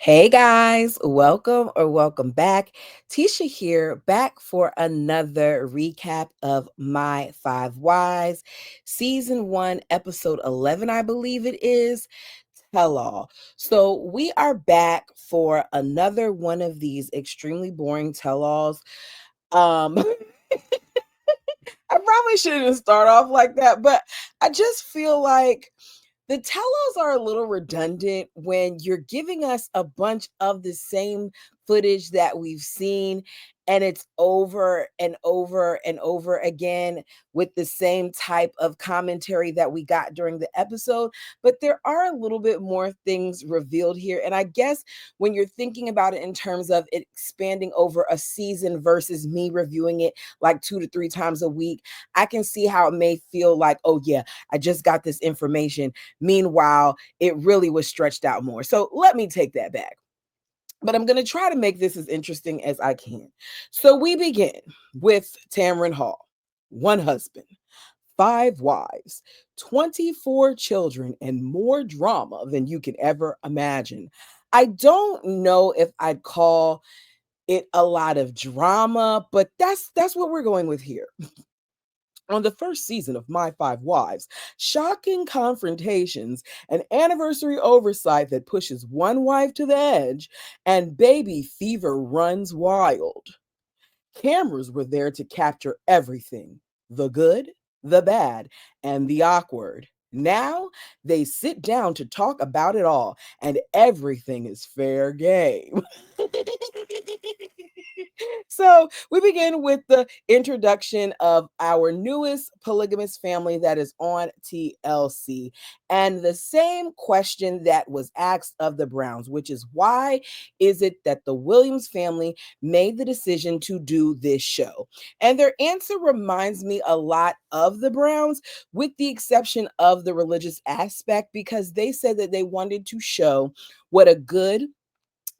Hey guys, welcome or welcome back. Tisha here, back for another recap of My Five Whys, Season 1, Episode 11, I believe it is. Tell all. So, we are back for another one of these extremely boring tell alls. Um, I probably shouldn't start off like that, but I just feel like the tell-alls are a little redundant when you're giving us a bunch of the same footage that we've seen, and it's over and over and over again with the same type of commentary that we got during the episode. But there are a little bit more things revealed here. And I guess when you're thinking about it in terms of it expanding over a season versus me reviewing it like 2 to 3 times a week, I can see how it may feel like, oh, yeah, I just got this information. Meanwhile, it really was stretched out more. So let me take that back. But I'm going to try to make this as interesting as I can. So we begin with Tamron Hall, one husband, five wives, 24 children, and more drama than you can ever imagine. I don't know if I'd call it a lot of drama, but that's what we're going with here. On the first season of My Five Wives, shocking confrontations, an anniversary oversight that pushes one wife to the edge, and baby fever runs wild. Cameras were there to capture everything, the good, the bad, and the awkward. Now they sit down to talk about it all, and everything is fair game. So we begin with the introduction of our newest polygamous family that is on TLC. And the same question that was asked of the Browns, which is why is it that the Williams family made the decision to do this show? And their answer reminds me a lot of the Browns, with the exception of the religious aspect, because they said that they wanted to show what a good,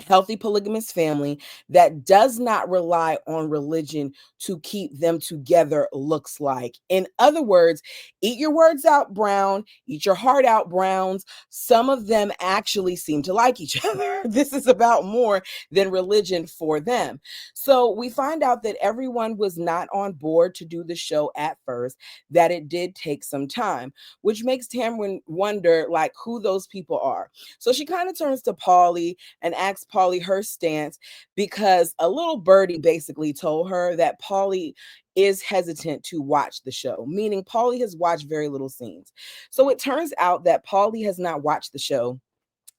healthy polygamous family that does not rely on religion to keep them together looks like. In other words, eat your words out, Brown, eat your heart out, Browns. Some of them actually seem to like each other. This is about more than religion for them. So we find out that everyone was not on board to do the show at first, that it did take some time, which makes Tamron wonder like who those people are. So she kind of turns to Paulie and asked Polly her stance because a little birdie basically told her that Polly is hesitant to watch the show, meaning Polly has watched very little scenes. So it turns out that Polly has not watched the show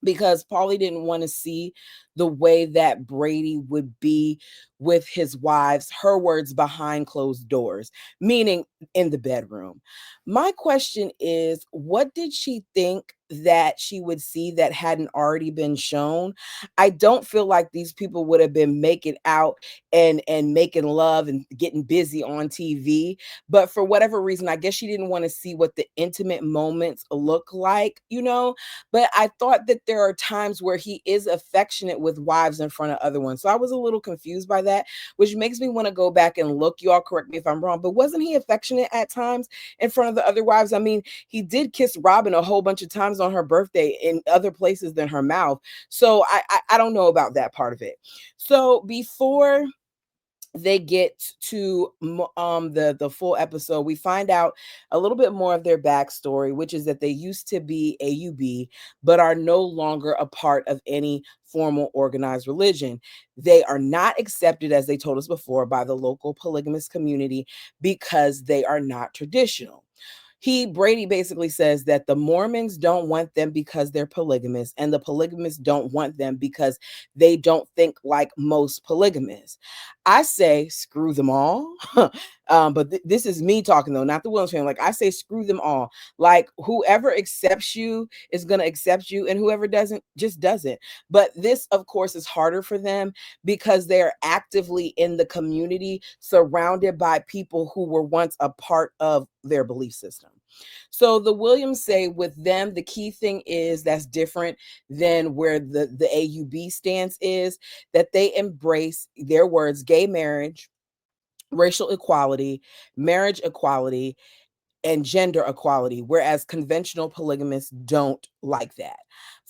because Paulie didn't want to see the way that Brady would be with his wives, her words, behind closed doors, meaning in the bedroom. My question is, what did she think that she would see that hadn't already been shown? I don't feel like these people would have been making out and making love and getting busy on TV, but for whatever reason, I guess she didn't want to see what the intimate moments look like, but I thought that there are times where he is affectionate with wives in front of other ones. So I was a little confused by that, which makes me want to go back and look. You all correct me if I'm wrong, but wasn't he affectionate at times in front of the other wives? I mean, he did kiss Robin a whole bunch of times on her birthday in other places than her mouth. So I don't know about that part of it. So before they get to the full episode, we find out a little bit more of their backstory, which is that they used to be AUB but are no longer a part of any formal organized religion. They are not accepted, as they told us before, by the local polygamous community because they are not traditional. Brady basically says that the Mormons don't want them because they're polygamous, and the polygamists don't want them because they don't think like most polygamists. I say screw them all. But this is me talking though, not the Williams family. Like I say, screw them all. Like whoever accepts you is going to accept you, and whoever doesn't just doesn't. But this, of course, is harder for them because they're actively in the community, surrounded by people who were once a part of their belief system. So the Williams say with them, the key thing is that's different than where the AUB stance is, that they embrace their words, gay marriage, racial equality, marriage equality, and gender equality, whereas conventional polygamists don't like that.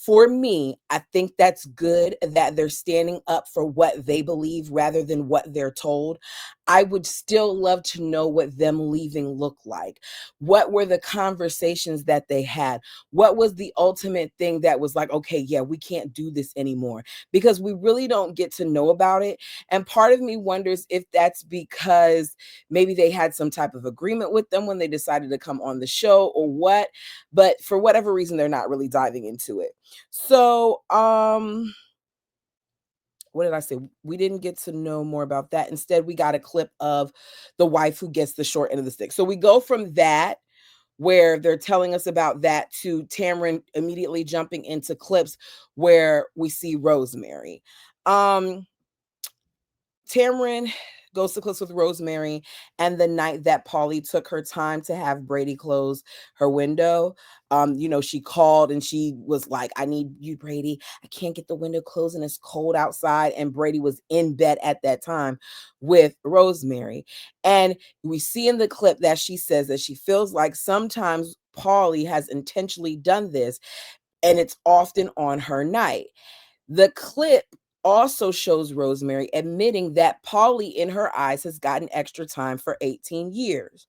For me, I think that's good that they're standing up for what they believe rather than what they're told. I would still love to know what them leaving looked like. What were the conversations that they had? What was the ultimate thing that was like, okay, yeah, we can't do this anymore? Because we really don't get to know about it. And part of me wonders if that's because maybe they had some type of agreement with them when they decided to come on the show or what. But for whatever reason, they're not really diving into it. So, what did I say? We didn't get to know more about that. Instead, we got a clip of the wife who gets the short end of the stick. So we go from that, where they're telling us about that, to Tamron immediately jumping into clips where we see Rosemary. Um, Tamron goes to clips with Rosemary and the night that Polly took her time to have Brady close her window. She called and she was like, I need you, Brady. I can't get the window closed and it's cold outside. And Brady was in bed at that time with Rosemary. And we see in the clip that she says that she feels like sometimes Polly has intentionally done this and it's often on her night. The clip also shows Rosemary admitting that Polly, in her eyes, has gotten extra time for 18 years.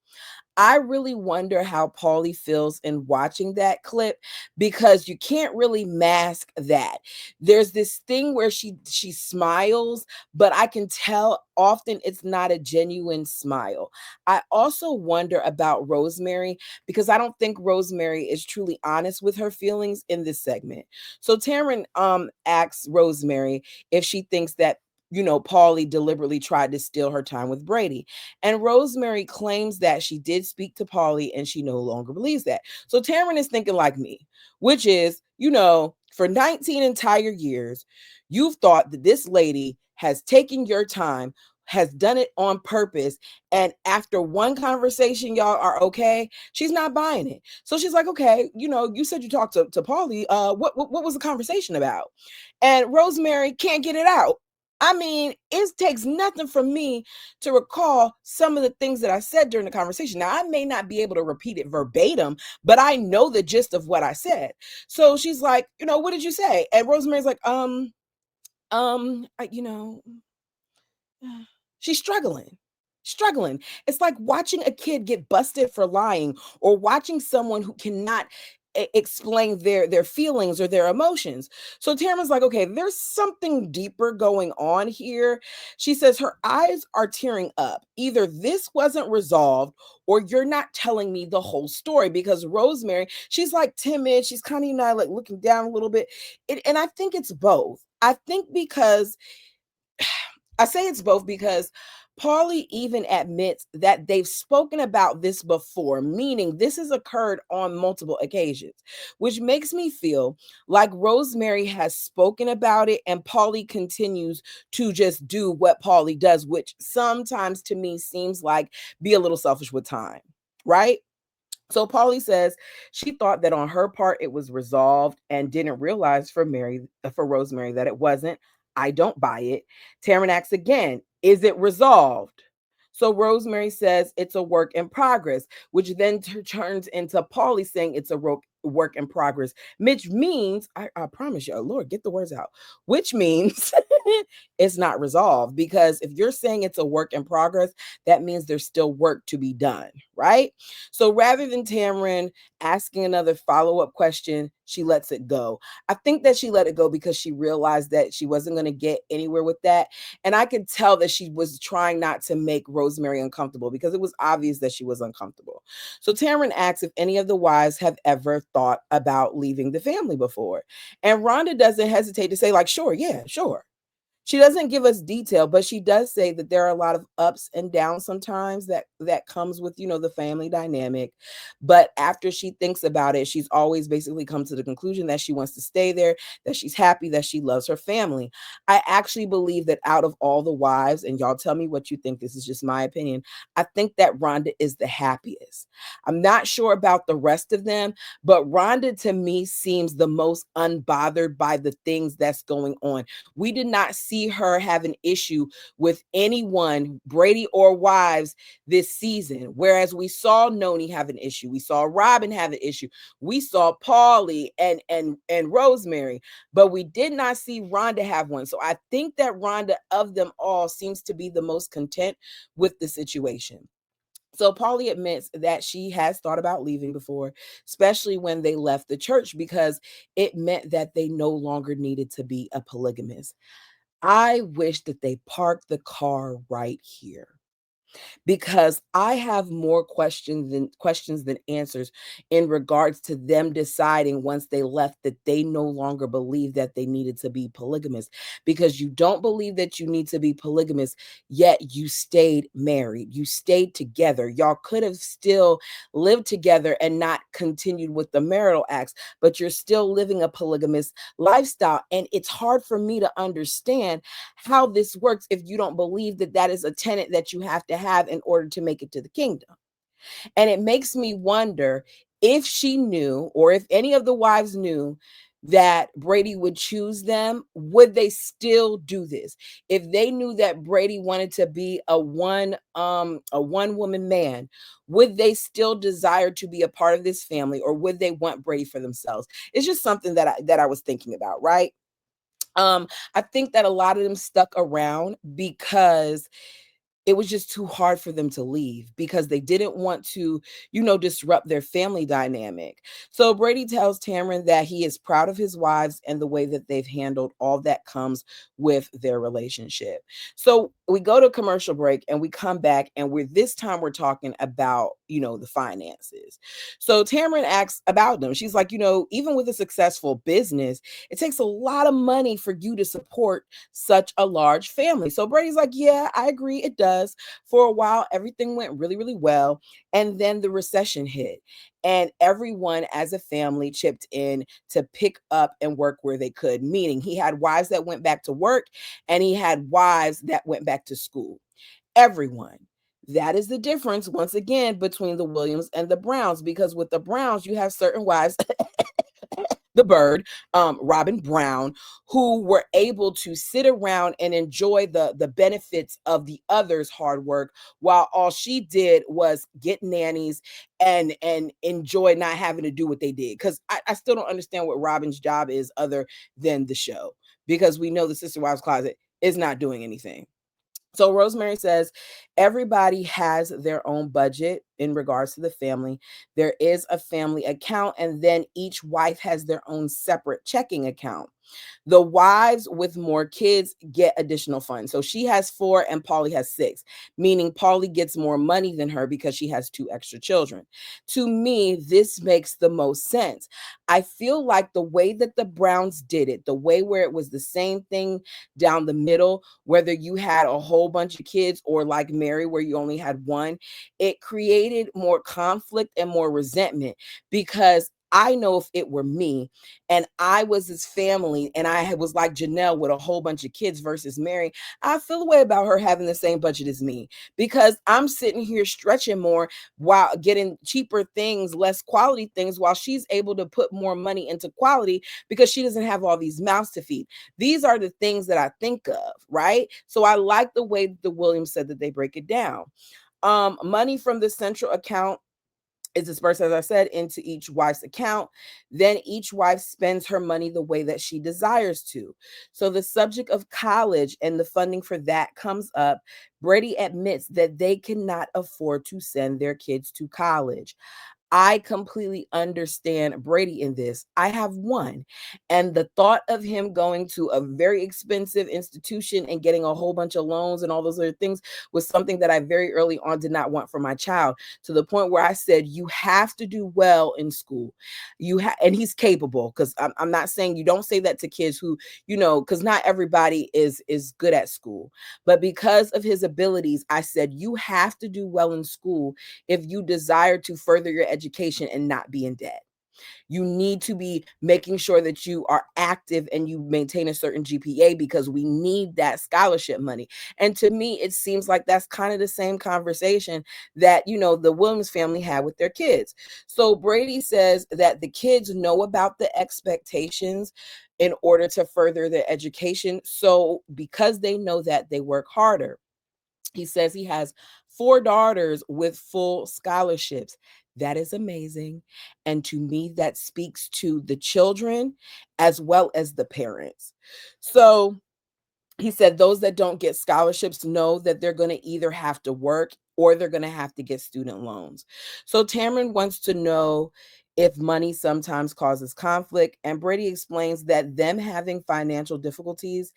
I really wonder how Paulie feels in watching that clip because you can't really mask that. There's this thing where she smiles, but I can tell often it's not a genuine smile. I also wonder about Rosemary because I don't think Rosemary is truly honest with her feelings in this segment. So Taryn asks Rosemary if she thinks that Paulie deliberately tried to steal her time with Brady. And Rosemary claims that she did speak to Polly and she no longer believes that. So Taryn is thinking like me, which is, for 19 entire years, you've thought that this lady has taken your time, has done it on purpose. And after one conversation, y'all are okay. She's not buying it. So she's like, okay, you said you talked to Polly. What was the conversation about? And Rosemary can't get it out. I mean, it takes nothing from me to recall some of the things that I said during the conversation. Now, I may not be able to repeat it verbatim, but I know the gist of what I said. So she's like, what did you say? And Rosemary's like, um, I- you know, she's struggling. It's like watching a kid get busted for lying or watching someone who cannot explain their feelings or their emotions. So Tamara's like, okay, there's something deeper going on here. She says her eyes are tearing up. Either this wasn't resolved or you're not telling me the whole story, because Rosemary, she's like timid, she's kind of like looking down a little bit. And I think it's both. I think because I say it's both because Paulie even admits that they've spoken about this before, meaning this has occurred on multiple occasions, which makes me feel like Rosemary has spoken about it and Paulie continues to just do what Paulie does, which sometimes to me seems like be a little selfish with time, right? So Polly says she thought that on her part it was resolved and didn't realize for Rosemary that it wasn't. I don't buy it. Taryn asks again, is it resolved? So Rosemary says it's a work in progress, which then turns into Polly saying it's a work in progress, which means, I promise you, Lord, get the words out, which means it's not resolved, because if you're saying it's a work in progress, that means there's still work to be done, right? So rather than Tamron asking another follow-up question, she lets it go. I think that she let it go because she realized that she wasn't going to get anywhere with that. And I could tell that she was trying not to make Rosemary uncomfortable because it was obvious that she was uncomfortable. So Tamron asks if any of the wives have ever thought about leaving the family before. And Rhonda doesn't hesitate to say, like, sure, yeah, sure. She doesn't give us detail, but she does say that there are a lot of ups and downs sometimes that comes with, the family dynamic. But after she thinks about it, she's always basically come to the conclusion that she wants to stay there, that she's happy, that she loves her family. I actually believe that out of all the wives, and y'all tell me what you think, this is just my opinion, I think that Rhonda is the happiest. I'm not sure about the rest of them, but Rhonda to me seems the most unbothered by the things that's going on. We did not see see her have an issue with anyone, Brady or wives, this season. Whereas we saw Noni have an issue, we saw Robin have an issue, we saw Paulie and Rosemary, but we did not see Rhonda have one. So I think that Rhonda of them all seems to be the most content with the situation. So Polly admits that she has thought about leaving before, especially when they left the church, because it meant that they no longer needed to be a polygamist. I wish that they parked the car right here, because I have more questions than answers in regards to them deciding once they left that they no longer believe that they needed to be polygamous, because you don't believe that you need to be polygamous, yet you stayed married, you stayed together, y'all could have still lived together and not continued with the marital acts, but you're still living a polygamous lifestyle. And it's hard for me to understand how this works if you don't believe that that is a tenet that you have to have in order to make it to the kingdom. And it makes me wonder if she knew, or if any of the wives knew, that Brady would choose them, would they still do this? If they knew that Brady wanted to be a one woman man, would they still desire to be a part of this family, or would they want Brady for themselves? It's just something that I was thinking about, right? I think that a lot of them stuck around because it was just too hard for them to leave, because they didn't want to, disrupt their family dynamic. So Brady tells Tamron that he is proud of his wives and the way that they've handled all that comes with their relationship. So we go to commercial break and we come back, and this time we're talking about, the finances. So Tamron asks about them. She's like, even with a successful business, it takes a lot of money for you to support such a large family. So Brady's like, yeah, I agree, it does. For a while, everything went really, really well. And then the recession hit, and everyone as a family chipped in to pick up and work where they could. Meaning, he had wives that went back to work, and he had wives that went back to school. Everyone. That is the difference, once again, between the Williams and the Browns, because with the Browns, you have certain wives the bird, Robin Brown, who were able to sit around and enjoy the benefits of the others' hard work, while all she did was get nannies and enjoy not having to do what they did. Because I still don't understand what Robin's job is other than the show, because we know the Sister Wives Closet is not doing anything. So Rosemary says everybody has their own budget in regards to the family. There is a family account, and then each wife has their own separate checking account. The wives with more kids get additional funds. So she has 4 and Polly has 6, meaning Polly gets more money than her because she has 2 extra children. To me, this makes the most sense. I feel like the way that the Browns did it, the way where it was the same thing down the middle, whether you had a whole bunch of kids or like Mary, where you only had one, it created more conflict and more resentment, because I know if it were me and I was his family and I was like Janelle with a whole bunch of kids versus Mary, I feel a way about her having the same budget as me, because I'm sitting here stretching more while getting cheaper things, less quality things, while she's able to put more money into quality because she doesn't have all these mouths to feed. These are the things that I think of, right? So I like the way the Williams said that they break it down. Money from the central account is dispersed, as I said, into each wife's account. Then each wife spends her money the way that she desires to. So the subject of college and the funding for that comes up. Brady admits that they cannot afford to send their kids to college. I completely understand Brady in this. I have one. And the thought of him going to a very expensive institution and getting a whole bunch of loans and all those other things was something that I very early on did not want for my child, to the point where I said, you have to do well in school. And he's capable, because I'm not saying you don't say that to kids who, because not everybody is good at school. But because of his abilities, I said, you have to do well in school if you desire to further your education and not be in debt. You need to be making sure that you are active and you maintain a certain GPA, because we need that scholarship money. And to me, it seems like that's kind of the same conversation that, the Williams family had with their kids. So Brady says that the kids know about the expectations in order to further their education. So, because they know that, they work harder. He says he has four daughters with full scholarships. That is amazing. And to me, that speaks to the children as well as the parents. So, he said those that don't get scholarships know that they're going to either have to work or they're going to have to get student loans. So Tamron wants to know if money sometimes causes conflict. And Brady explains that them having financial difficulties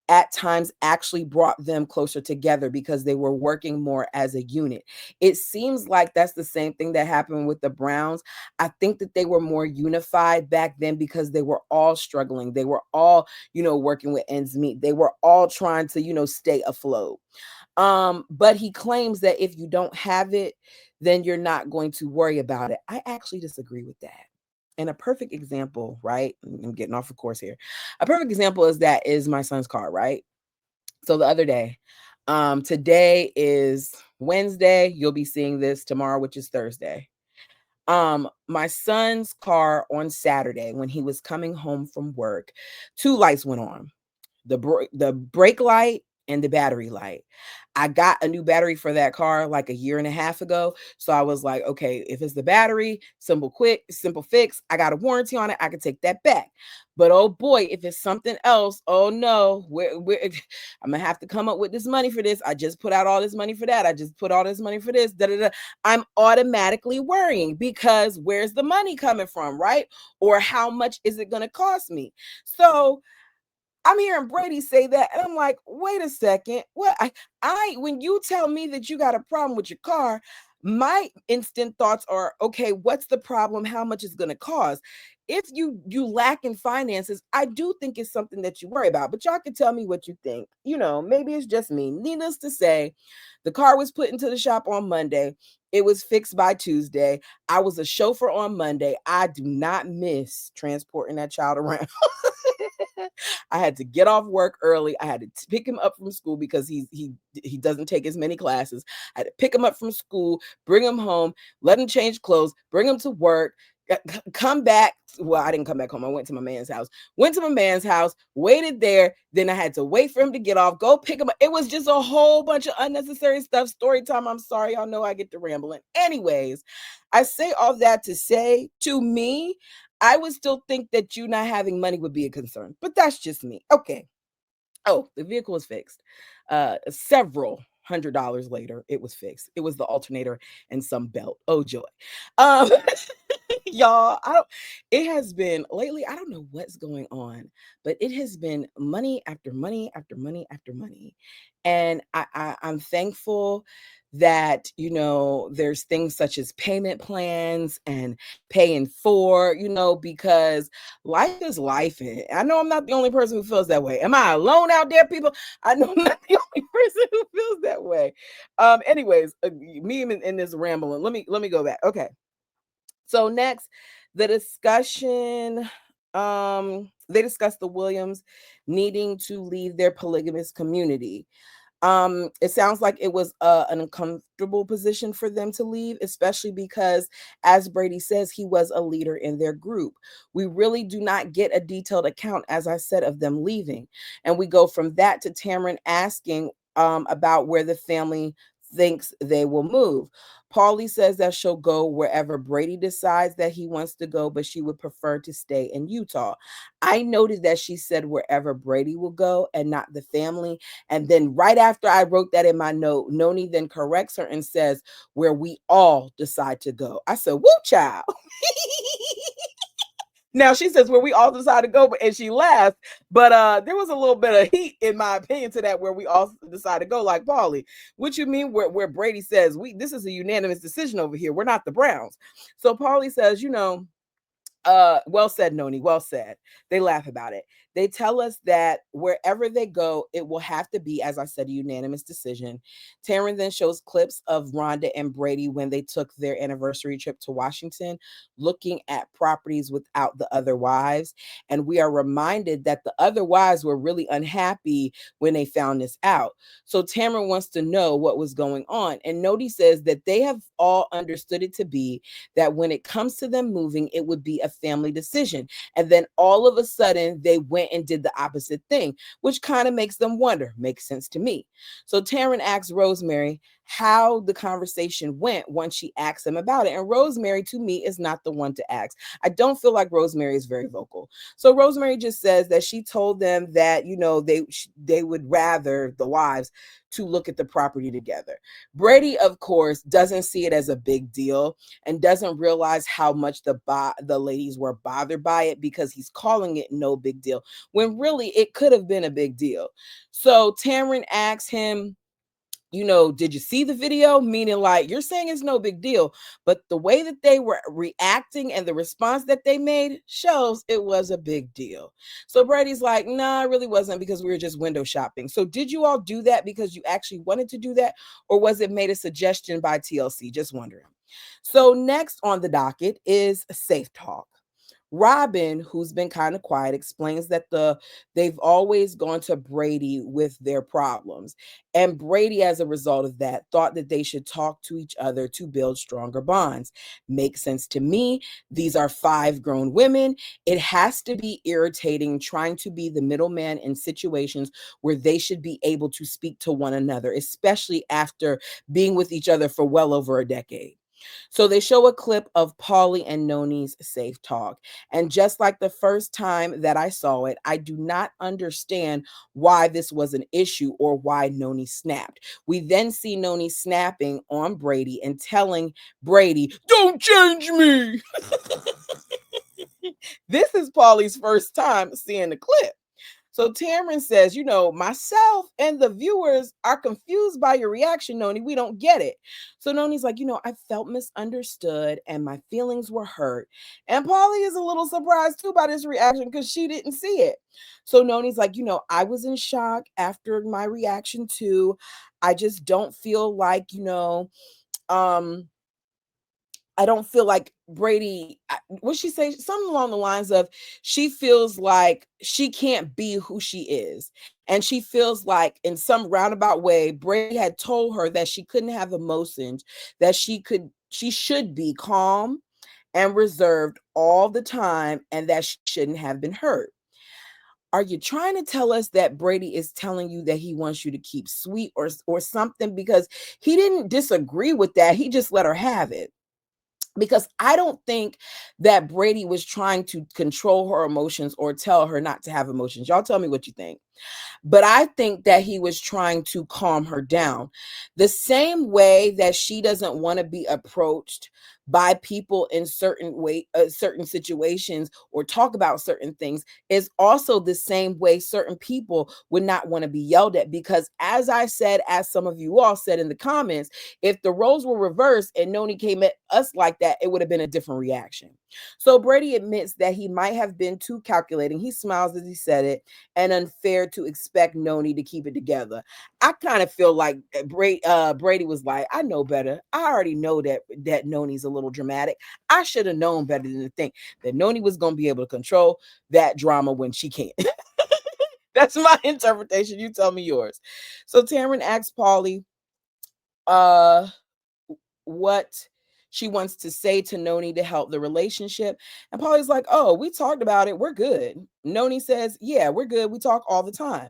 at times actually brought them closer together because they were working more as a unit. It seems like that's the same thing that happened with the Browns. I think that they were more unified back then because they were all struggling. They were all, working with ends meet. They were all trying to, stay afloat. But he claims that if you don't have it, then you're not going to worry about it. I actually disagree with that. And a perfect example, right? I'm getting off of course here. A perfect example is my son's car, right? So the other day, today is Wednesday. You'll be seeing this tomorrow, which is Thursday. My son's car on Saturday, when he was coming home from work, two lights went on. The brake light and the battery light. I got a new battery for that car like a year and a half ago. So I was like, okay, if it's the battery, simple fix. I got a warranty on it. I can take that back. But oh boy, if it's something else, oh no, I'm gonna have to come up with this money for this. I just put out all this money for that. I just put all this money for this. Da, da, da. I'm automatically worrying because where's the money coming from, right? Or how much is it gonna cost me? So I'm hearing Brady say that, and I'm like, wait a second. What when you tell me that you got a problem with your car, my instant thoughts are, okay, what's the problem? How much is gonna cost? If you lack in finances, I do think it's something that you worry about. But y'all can tell me what you think. Maybe it's just me. Needless to say, the car was put into the shop on Monday. It was fixed by Tuesday. I was a chauffeur on Monday. I do not miss transporting that child around. I had to get off work early. I had to pick him up from school because he doesn't take as many classes. I had to pick him up from school, bring him home, let him change clothes, bring him to work, come back. Well, I didn't come back home. I went to my man's house. Went to my man's house, waited there. Then I had to wait for him to get off, go pick him up. It was just a whole bunch of unnecessary stuff. Story time. I'm sorry. Y'all know I get to rambling. Anyways, I say all that to say, to me, I would still think that you not having money would be a concern, but that's just me. Okay. Oh, the vehicle was fixed. Several $100 later, it was fixed. It was the alternator and some belt. Oh joy. Um, y'all, it has been lately, I don't know what's going on, but it has been money after money after money after money. And I'm thankful that there's things such as payment plans and paying for, because life is life. And I know I'm not the only person who feels that way. Am I alone out there, people? I know I'm not the only person who feels that way. Anyways, me in this rambling, let me go back. Okay. So next, the discussion, they discussed the Williams needing to leave their polygamous community. It sounds like it was an uncomfortable position for them to leave, especially because, as Brady says, he was a leader in their group. We really do not get a detailed account, as I said, of them leaving. And we go from that to Tamron asking about where the family thinks they will move. Paulie says that she'll go wherever Brady decides that he wants to go, but she would prefer to stay in Utah. I noted that she said wherever Brady will go and not the family. And then right after I wrote that in my note, Noni then corrects her and says, where we all decide to go. I said, woo, child. Now she says where we all decide to go, and she laughs. But there was a little bit of heat, in my opinion, to that where we all decide to go, like Paulie. What you mean where Brady says this is a unanimous decision over here. We're not the Browns. So Paulie says, well said, Noni. Well said. They laugh about it. They tell us that wherever they go, it will have to be, as I said, a unanimous decision. Taryn then shows clips of Rhonda and Brady when they took their anniversary trip to Washington, looking at properties without the other wives. And we are reminded that the other wives were really unhappy when they found this out. So Tamara wants to know what was going on. And Nodi says that they have all understood it to be that when it comes to them moving, it would be a family decision. And then all of a sudden, they went and did the opposite thing, which kind of makes them wonder. Makes sense to me. So Taryn asks Rosemary how the conversation went once she asked them about it. And Rosemary, to me, is not the one to ask. I don't feel like Rosemary is very vocal. So Rosemary just says that she told them that, they would rather, the wives, to look at the property together. Brady, of course, doesn't see it as a big deal and doesn't realize how much the ladies were bothered by it, because he's calling it no big deal when really it could have been a big deal. So Tamron asks him, did you see the video? Meaning, like, you're saying it's no big deal, but the way that they were reacting and the response that they made shows it was a big deal. So Brady's like, nah, it really wasn't, because we were just window shopping. So did you all do that because you actually wanted to do that? Or was it made a suggestion by TLC? Just wondering. So next on the docket is Safe Talk. Robin, who's been kind of quiet, explains that they've always gone to Brady with their problems. And Brady, as a result of that, thought that they should talk to each other to build stronger bonds. Makes sense to me. These are 5 grown women. It has to be irritating trying to be the middleman in situations where they should be able to speak to one another, especially after being with each other for well over a decade. So they show a clip of Paulie and Noni's Safe Talk. And just like the first time that I saw it, I do not understand why this was an issue or why Noni snapped. We then see Noni snapping on Brady and telling Brady, "Don't change me." This is Paulie's first time seeing the clip. So Tamron says, myself and the viewers are confused by your reaction, Noni. We don't get it. So Noni's like, I felt misunderstood and my feelings were hurt. And Polly is a little surprised too by this reaction because she didn't see it. So Noni's like, I was in shock after my reaction too. I just don't feel like, um, I don't feel like Brady, what she say? Something along the lines of she feels like she can't be who she is. And she feels like in some roundabout way, Brady had told her that she couldn't have emotions, that she should be calm and reserved all the time, and that she shouldn't have been hurt. Are you trying to tell us that Brady is telling you that he wants you to keep sweet or something? Because he didn't disagree with that. He just let her have it, because I don't think that Brady was trying to control her emotions or tell her not to have emotions. Y'all tell me what you think. But I think that he was trying to calm her down. The same way that she doesn't want to be approached by people in certain situations, or talk about certain things, is also the same way certain people would not want to be yelled at. Because as I said, as some of you all said in the comments, if the roles were reversed and Noni came at us like that, it would have been a different reaction. So Brady admits that he might have been too calculating. He smiles as he said it, and unfair to expect Noni to keep it together. I kind of feel like Brady was like, I know better. I already know that Noni's a little dramatic. I should have known better than to think that Noni was going to be able to control that drama when she can't. That's my interpretation. You tell me yours. So Tamron asks Paulie uh, what she wants to say to Noni to help the relationship. And Paulie's like, oh, we talked about it. We're good. Noni says, yeah, we're good. We talk all the time.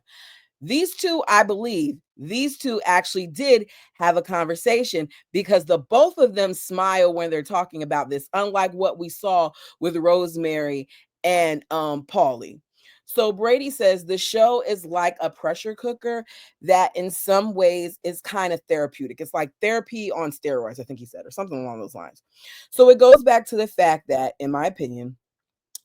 These two, I believe, these two actually did have a conversation, because the both of them smile when they're talking about this, unlike what we saw with Rosemary and Paulie. So Brady says the show is like a pressure cooker that in some ways is kind of therapeutic. It's like therapy on steroids, I think he said, or something along those lines. So it goes back to the fact that, in my opinion,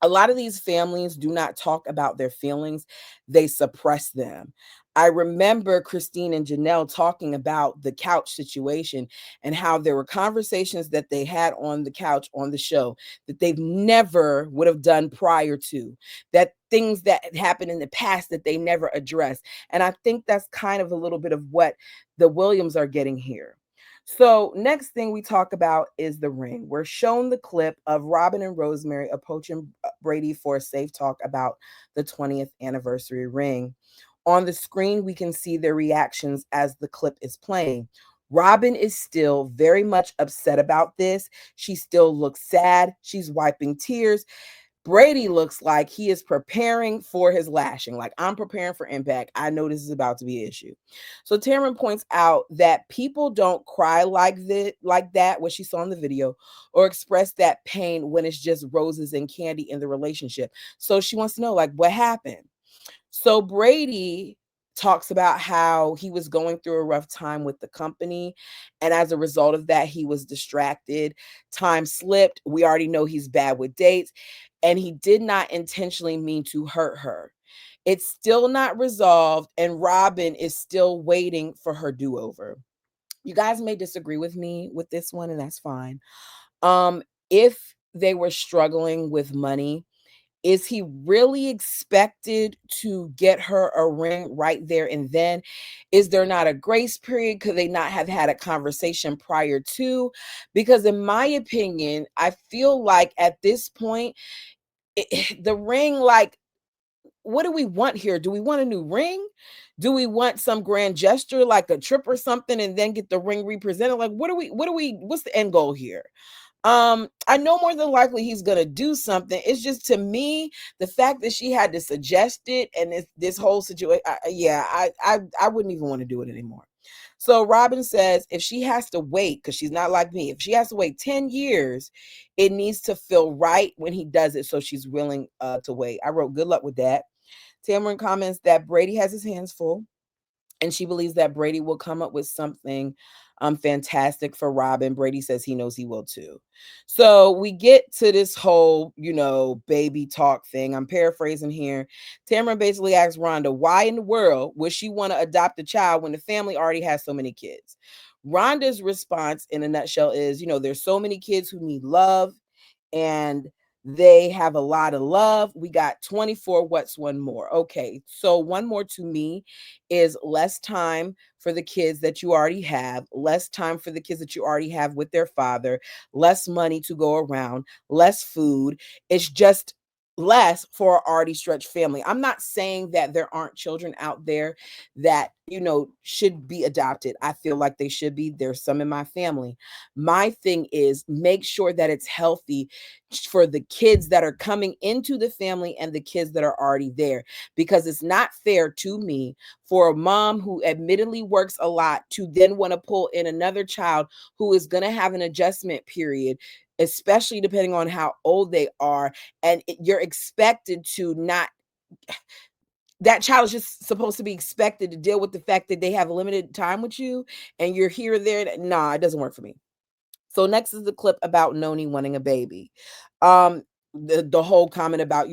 A lot of these families do not talk about their feelings, they suppress them. I remember Christine and Janelle talking about the couch situation and how there were conversations that they had on the couch on the show that they've never would have done prior to, that things that had happened in the past that they never addressed. And I think that's kind of a little bit of what the Williams are getting here. So, next thing we talk about is the ring. We're shown the clip of Robin and Rosemary approaching Brady for a safe talk about the 20th anniversary ring. On the screen, we can see their reactions as the clip is playing. Robin is still very much upset about this. She still looks sad. She's wiping tears. Brady looks like he is preparing for his lashing. Like, I'm preparing for impact. I know this is about to be an issue. So Tamron points out that people don't cry like that, what she saw in the video, or express that pain when it's just roses and candy in the relationship. So she wants to know, like, what happened? So Brady talks about how he was going through a rough time with the company. And as a result of that, he was distracted. Time slipped. We already know he's bad with dates. And he did not intentionally mean to hurt her. It's still not resolved. And Robin is still waiting for her do over. You guys may disagree with me with this one, and that's fine. If they were struggling with money, is he really expected to get her a ring right there and then? Is there not a grace period? Could they not have had a conversation prior to? Because, in my opinion, I feel like at this point, the ring, like, what do we want here? Do we want a new ring? Do we want some grand gesture like a trip or something and then get the ring represented? Like, what's the end goal here? I know more than likely he's gonna do something. It's just, to me, the fact that she had to suggest it and this whole situation. Yeah, I wouldn't even want to do it anymore. So Robin says if she has to wait, because she's not like me, if she has to wait 10 years, it needs to feel right when he does it. So she's willing to wait. I wrote good luck with that. Tamron comments that Brady has his hands full, and she believes that Brady will come up with something fantastic for Robin. Brady says he knows he will too. So we get to this whole, baby talk thing. I'm paraphrasing here. Tamron basically asks Rhonda, why in the world would she want to adopt a child when the family already has so many kids? Rhonda's response in a nutshell is, there's so many kids who need love, and they have a lot of love. We got 24. What's one more? Okay. So one more to me is less time for the kids that you already have, less time for the kids that you already have with their father, less money to go around, less food. It's just less for an already stretched family. I'm not saying that there aren't children out there that, should be adopted. I feel like they should be. There's some in my family. My thing is make sure that it's healthy for the kids that are coming into the family and the kids that are already there, because it's not fair to me for a mom who admittedly works a lot to then want to pull in another child who is going to have an adjustment period, especially depending on how old they are, and you're expected to not, that child is just supposed to be expected to deal with the fact that they have limited time with you and you're here or there. Nah, it doesn't work for me. So next is the clip about Noni wanting a baby. Um, the whole comment about,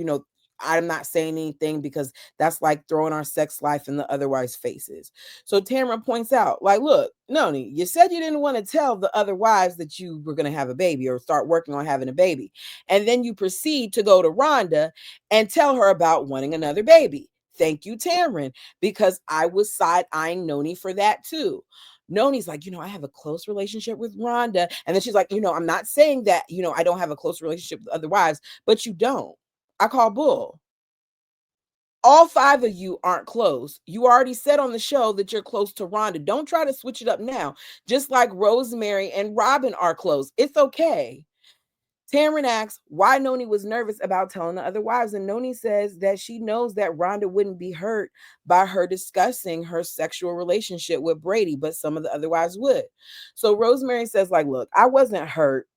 I'm not saying anything because that's like throwing our sex life in the otherwise faces. So Tamara points out, like, look, Noni, you said you didn't want to tell the other wives that you were going to have a baby or start working on having a baby. And then you proceed to go to Rhonda and tell her about wanting another baby. Thank you, Tamron, because I was side eyeing Noni for that too. Noni's like, I have a close relationship with Rhonda. And then she's like, I'm not saying that, I don't have a close relationship with other wives, but you don't. I call bull. All five of you aren't close. You already said on the show that you're close to Rhonda. Don't try to switch it up now. Just like Rosemary and Robin are close. It's okay. Tamron asks why Noni was nervous about telling the other wives, and Noni says that she knows that Rhonda wouldn't be hurt by her discussing her sexual relationship with Brady, but some of the other wives would. So Rosemary says, like, look, I wasn't hurt,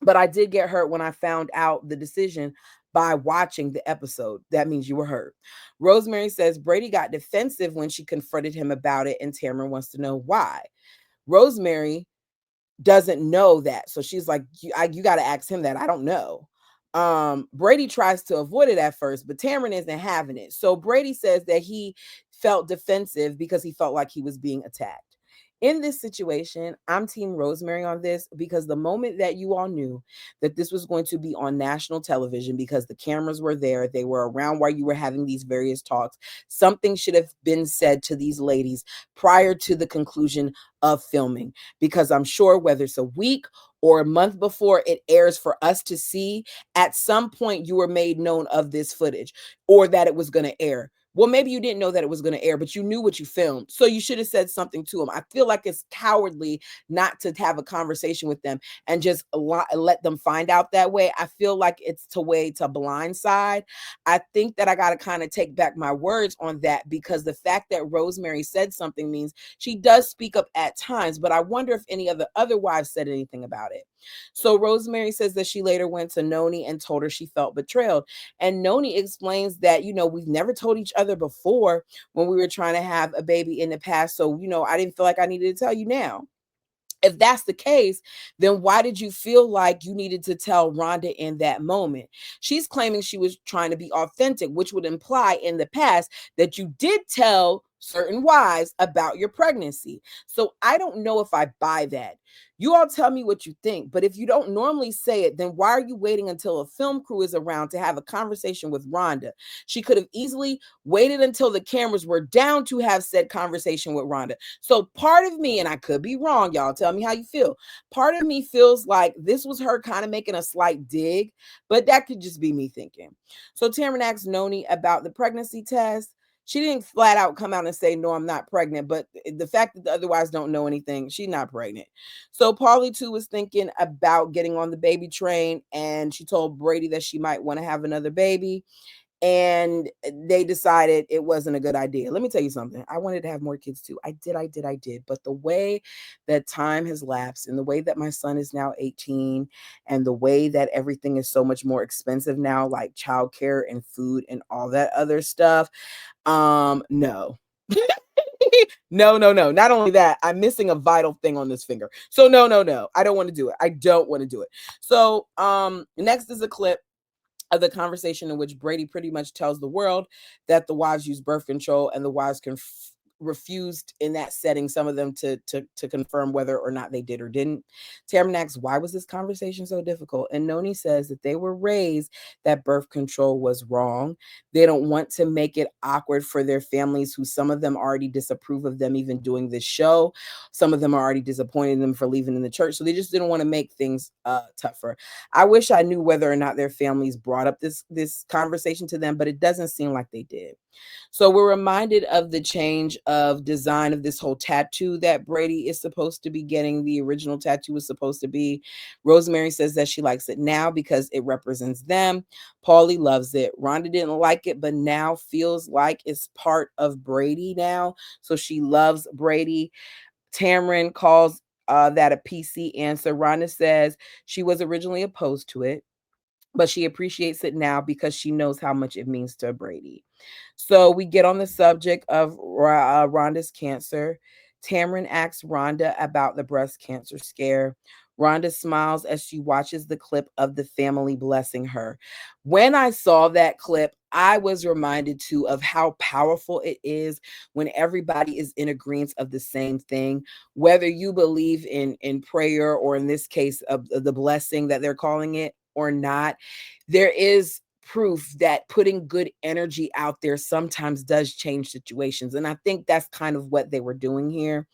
but I did get hurt when I found out the decision by watching the episode. That means you were hurt. Rosemary says Brady got defensive when she confronted him about it, and Tamron wants to know why. Rosemary doesn't know that. So she's like, you got to ask him that. I don't know. Brady tries to avoid it at first, but Tamron isn't having it. So Brady says that he felt defensive because he felt like he was being attacked. In this situation, I'm Team Rosemary on this because the moment that you all knew that this was going to be on national television because the cameras were there, they were around while you were having these various talks, something should have been said to these ladies prior to the conclusion of filming. Because I'm sure whether it's a week or a month before it airs for us to see, at some point you were made known of this footage or that it was going to air. Well, maybe you didn't know that it was going to air, but you knew what you filmed. So you should have said something to them. I feel like it's cowardly not to have a conversation with them and just let them find out that way. I feel like it's a way to blindside. I think that I got to kind of take back my words on that because the fact that Rosemary said something means she does speak up at times, but I wonder if any of the other wives said anything about it. So Rosemary says that she later went to Noni and told her she felt betrayed. And Noni explains that, we've never told each other before when we were trying to have a baby in the past. So, I didn't feel like I needed to tell you now. If that's the case, then why did you feel like you needed to tell Rhonda in that moment? She's claiming she was trying to be authentic, which would imply in the past that you did tell certain wives about your pregnancy. So I don't know if I buy that. You all tell me what you think, but if you don't normally say it, then why are you waiting until a film crew is around to have a conversation with Rhonda? She could have easily waited until the cameras were down to have said conversation with Rhonda. So part of me, and I could be wrong, y'all tell me how you feel. Part of me feels like this was her kind of making a slight dig, but that could just be me thinking. So Tamron asked Noni about the pregnancy test. She didn't flat out come out and say, no, I'm not pregnant. But the fact that the otherwise don't know anything, she's not pregnant. So Paulie too was thinking about getting on the baby train. And she told Brady that she might want to have another baby. And they decided it wasn't a good idea. Let me tell you something. I wanted to have more kids too. I did. But the way that time has lapsed and the way that my son is now 18 and the way that everything is so much more expensive now, like childcare and food and all that other stuff. No. No. Not only that, I'm missing a vital thing on this finger. So no. I don't want to do it. I don't want to do it. So next is a clip of the conversation in which Brady pretty much tells the world that the wives use birth control and the wives refused in that setting, some of them to confirm whether or not they did or didn't. Tamron asks, why was this conversation so difficult? And Noni says that they were raised that birth control was wrong. They don't want to make it awkward for their families, who some of them already disapprove of them even doing this show. Some of them are already disappointed them for leaving in the church. So they just didn't want to make things tougher. I wish I knew whether or not their families brought up this conversation to them, but it doesn't seem like they did. So we're reminded of the change of design of this whole tattoo that Brady is supposed to be getting. The original tattoo was supposed to be. Rosemary says that she likes it now because it represents them. Paulie loves it. Rhonda didn't like it, but now feels like it's part of Brady now. So she loves Brady. Tamron calls that a PC answer. Rhonda says she was originally opposed to it, but she appreciates it now because she knows how much it means to Brady. So we get on the subject of Rhonda's cancer. Tamron asks Rhonda about the breast cancer scare. Rhonda smiles as she watches the clip of the family blessing her. When I saw that clip, I was reminded too of how powerful it is when everybody is in agreement of the same thing, whether you believe in prayer or in this case of the blessing that they're calling it or not. There is proof that putting good energy out there sometimes does change situations. And I think that's kind of what they were doing here.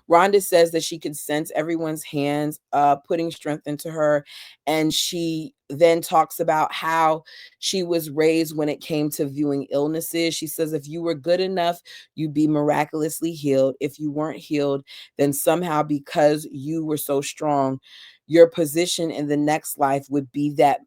Rhonda says that she could sense everyone's hands putting strength into her. And she then talks about how she was raised when it came to viewing illnesses. She says, if you were good enough, you'd be miraculously healed. If you weren't healed, then somehow because you were so strong, your position in the next life would be that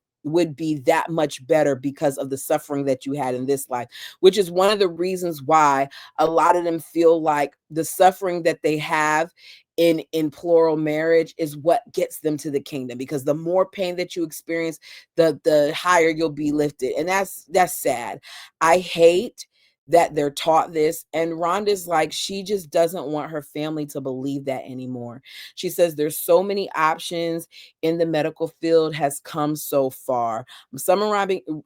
much better because of the suffering that you had in this life, which is one of the reasons why a lot of them feel like the suffering that they have in plural marriage is what gets them to the kingdom, because the more pain that you experience, the higher you'll be lifted. And that's sad. I hate that they're taught this. And Rhonda's like, she just doesn't want her family to believe that anymore. She says there's so many options in the medical field has come so far. I'm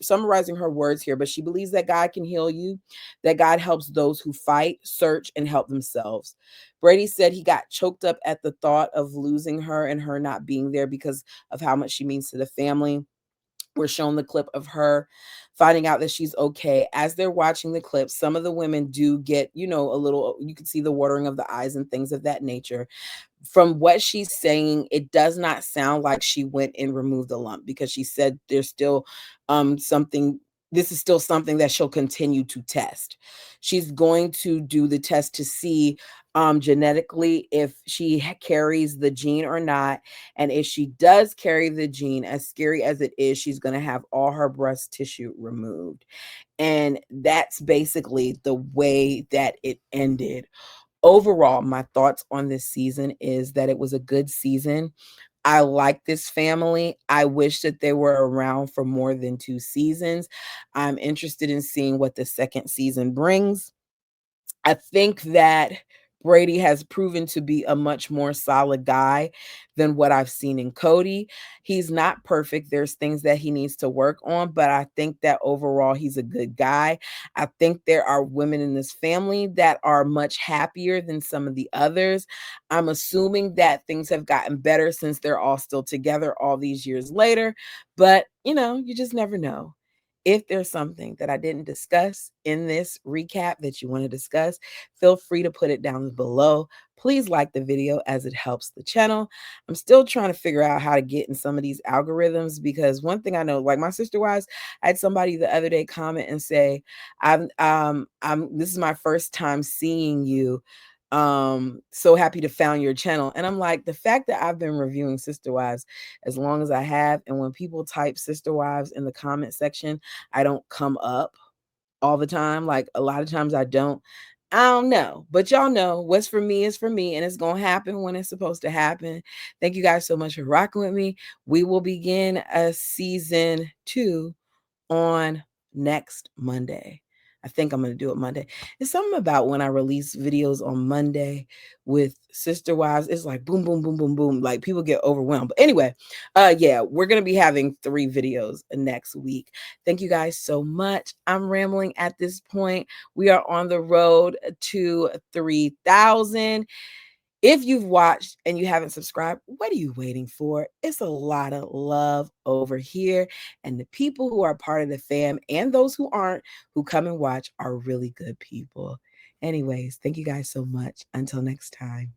summarizing her words here, but she believes that God can heal you, that God helps those who fight, search, and help themselves. Brady said he got choked up at the thought of losing her and her not being there because of how much she means to the family. We're shown the clip of her finding out that she's okay. As they're watching the clip, some of the women do get, a little, you can see the watering of the eyes and things of that nature. From what she's saying, it does not sound like she went and removed the lump, because she said there's still something, this is still something that she'll continue to test. She's going to do the test to see genetically if she carries the gene or not. And if she does carry the gene, as scary as it is, she's going to have all her breast tissue removed. And that's basically the way that it ended. Overall, my thoughts on this season is that it was a good season. I like this family. I wish that they were around for more than 2 seasons. I'm interested in seeing what the second season brings. I think that Brady has proven to be a much more solid guy than what I've seen in Cody. He's not perfect. There's things that he needs to work on, but I think that overall he's a good guy. I think there are women in this family that are much happier than some of the others. I'm assuming that things have gotten better since they're all still together all these years later, but you just never know. If there's something that I didn't discuss in this recap that you want to discuss, feel free to put it down below. Please like the video as it helps the channel. I'm still trying to figure out how to get in some of these algorithms, because one thing I know, like my sister wives, I had somebody the other day comment and say, I'm this is my first time seeing you. So happy to found your channel. And I'm like, the fact that I've been reviewing Sister Wives as long as I have, and when people type Sister Wives in the comment section, I don't come up all the time. Like a lot of times I don't. I don't know, but y'all know what's for me is for me, and it's going to happen when it's supposed to happen. Thank you guys so much for rocking with me. We will begin a season 2 on next Monday. I think I'm going to do it Monday. It's something about when I release videos on Monday with Sister Wives, it's like boom, boom, boom, boom, boom. Like people get overwhelmed. But anyway, yeah, we're going to be having 3 videos next week. Thank you guys so much. I'm rambling at this point. We are on the road to 3,000. If you've watched and you haven't subscribed, what are you waiting for? It's a lot of love over here. And the people who are part of the fam and those who aren't, who come and watch, are really good people. Anyways, thank you guys so much. Until next time.